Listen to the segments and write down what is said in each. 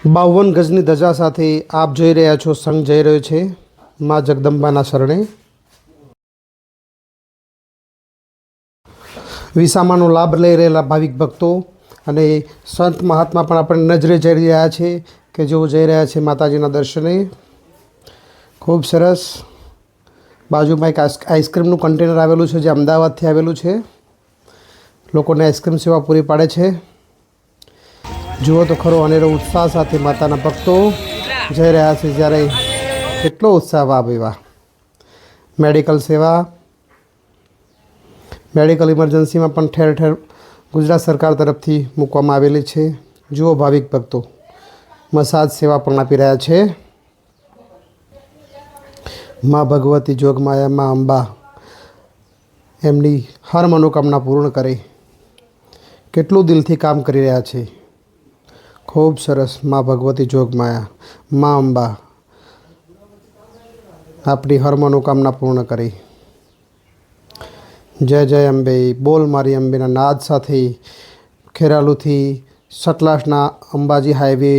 52 ગજની ધજા સાથે આપ જોઈ રહ્યા છો સંઘ જઈ રહ્યો છે માં જગદંબાના શરણે। વિસામાનો લાભ લઈ રહેલા ભાવિક ભક્તો અને સંત મહાત્મા પણ આપણે નજરે જઈ રહ્યા છે કે જેઓ જઈ રહ્યા છે માતાજીના દર્શને। ખૂબ સરસ। બાજુમાં એક આઈસ્ક્રીમનું કન્ટેનર આવેલું છે જે અમદાવાદથી આવેલું છે, લોકોને આઈસ્ક્રીમ સેવા પૂરી પાડે છે। જુઓ તો ખરો અનેરો ઉત્સાહ સાથે માતાના ભક્તો જઈ રહ્યા છે, જ્યારે કેટલો ઉત્સાહ! વાહ ભાઈ વાહ। મેડિકલ સેવા, મેડિકલ ઇમરજન્સીમાં પણ ઠેર ઠેર ગુજરાત સરકાર તરફથી મૂકવામાં આવેલી છે। જુઓ ભાવિક ભક્તો મસાજ સેવા પણ આપી રહ્યા છે। માં ભગવતી જોગમાયા માં અંબા એમની હર મનોકામના પૂર્ણ કરે, કેટલું દિલથી કામ કરી રહ્યા છે। ખૂબ સરસ। માં ભગવતી જોગમાયા માં અંબા આપણી હર મનોકામના પૂર્ણ કરે। જય જય અંબે, બોલ મારી અંબેના નાદ સાથે ખેરાલુથી સતલાસના અંબાજી હાઈવે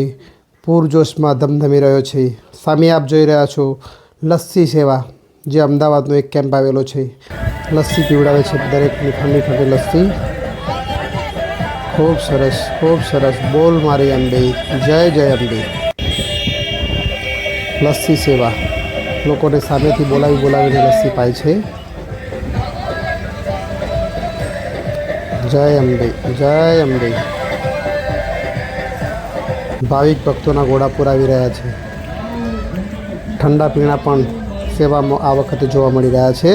પૂરજોશમાં ધમધમી રહ્યો છે। સામે આપ જોઈ રહ્યા છો લસ્સી સેવા, જે અમદાવાદનો એક કેમ્પ આવેલો છે। લસ્સી પીવડાવે છે દરેકની, ઠંડી ઠંડી લસ્સી। ખૂબ સરસ, ખૂબ સરસ। બોલ મારી અંબે, જય જય અંબે। લસ્સી સેવા, લોકોને સામેથી બોલાવીને લસ્સી પાય છે। જય અંબે, જય અંબે। ભાવિક ભક્તોના ઘોડાપુર આવી રહ્યા છે। ઠંડા પીણા પણ સેવામાં આ વખતે જોવા મળી રહ્યા છે।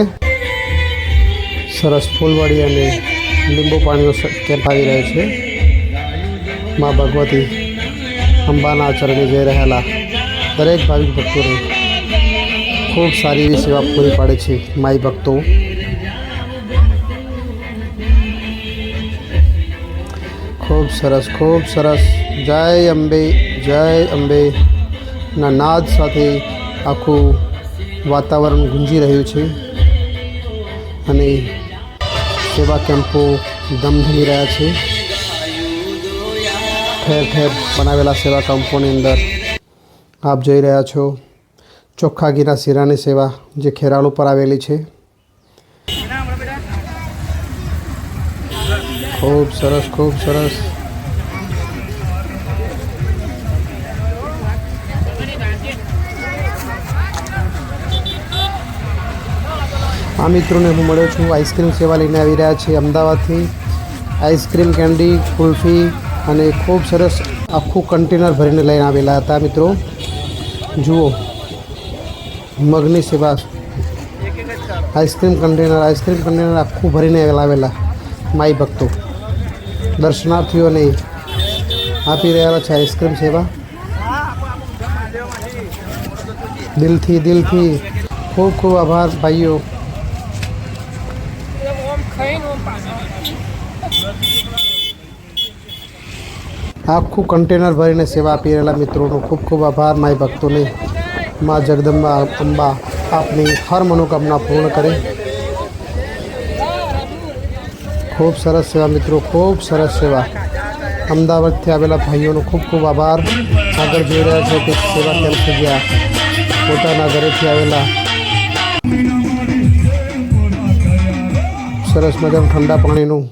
સરસ ફૂલવાડી અને લીંબુ પાણીનો કેમ્પ આવી રહ્યો છે। માં ભગવતી અંબાના ચરણે જઈ રહેલા દરેક ભાવિક ભક્તોને ખૂબ સારી એવી સેવા પૂરી પાડે છે માઈ ભક્તો। ખૂબ સરસ, ખૂબ સરસ। જય અંબે, જય અંબે ના નાદ સાથે આખું વાતાવરણ ગુંજી રહ્યું છે અને સેવા કેમ્પો ધમધમી રહ્યા છે। ઠેર ઠેર બનાવેલા સેવા કેમ્પોની અંદર આપ જોઈ રહ્યા છો ચોખ્ખા ઘીના શીરાની સેવા, જે ખેરાલુ પર આવેલી છે। ખૂબ સરસ, ખૂબ સરસ। આ મિત્રોને હું મળ્યો છું, આઈસ્ક્રીમ સેવા લઈને આવી રહ્યા છે અમદાવાદથી। આઈસ્ક્રીમ, કેન્ડી, કુલ્ફી અને ખૂબ સરસ આખું કન્ટેનર ભરીને લઈને આવેલા હતા મિત્રો। જુઓ મગની સેવા, આઈસ્ક્રીમ કન્ટેનર આખું ભરીને લાવેલા માઈ ભક્તો દર્શનાર્થીઓને આપી રહ્યા છે આઈસ્ક્રીમ સેવા। દિલથી ખૂબ ખૂબ આભાર ભાઈઓ। આખું કન્ટેનર ભરીને સેવા આપી રહેલા મિત્રોનો ખૂબ ખૂબ આભાર માય ભક્તોને। માં જગદંબા અંબા આપની હર મનોકામના પૂર્ણ કરે। ખૂબ સરસ સેવા મિત્રો, ખૂબ સરસ સેવા। અમદાવાદથી આવેલા ભાઈઓનો ખૂબ ખૂબ આભાર। આગળ જોઈ રહ્યા છે કે સેવા કેમ્પ જ્યાં પોતાના ઘરેથી આવેલા સરસ મજાનું ઠંડા પાણીનું